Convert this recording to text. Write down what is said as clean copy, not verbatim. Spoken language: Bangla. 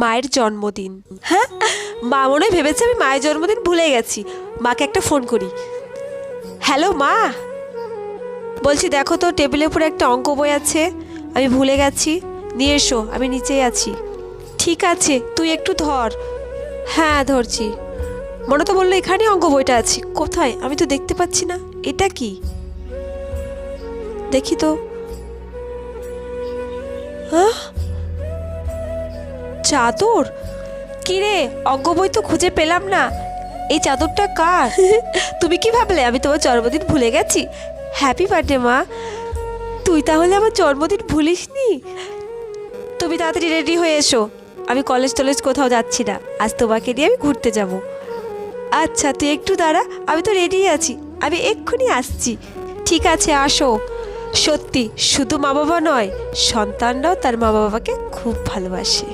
মায়ের জন্মদিন। হ্যাঁ, মা মনে হয় ভেবেছে আমি মায়ের জন্মদিন ভুলে গেছি। মাকে একটা ফোন করি। হ্যালো মা, বলছি দেখো তো টেবিলের উপরে একটা অঙ্ক বই আছে, আমি ভুলে গেছি, নিয়ে এসো, আমি নিচেই আছি। ঠিক আছে, তুই একটু ধর। হ্যাঁ ধরছি। মনে তো বললো এখানে অঙ্ক বইটা আছে, কোথায় আমি তো দেখতে পাচ্ছি না। এটা কি, দেখি তো। হ্যাঁ, চাদর? কিরে, অঙ্ক বই তো খুঁজে পেলাম না, এই চাদরটা কার? তুমি কি ভাবলে আমি তোমার জন্মদিন ভুলে গেছি? হ্যাপি বার্থডে মা। তুই তাহলে আমার জন্মদিন ভুলিসনি? তুমি তাড়াতাড়ি রেডি হয়ে এসো, আমি কলেজ টলেজ কোথাও যাচ্ছি না, আজ তোমাকে নিয়ে আমি ঘুরতে যাব। আচ্ছা তুই একটু দাঁড়া, আমি তো রেডি আছি, আমি এক্ষুনি আসছি। ঠিক আছে আসো। সত্যি শুধু মা বাবা নয়, সন্তানরাও তার মা বাবাকে খুব ভালোবাসে।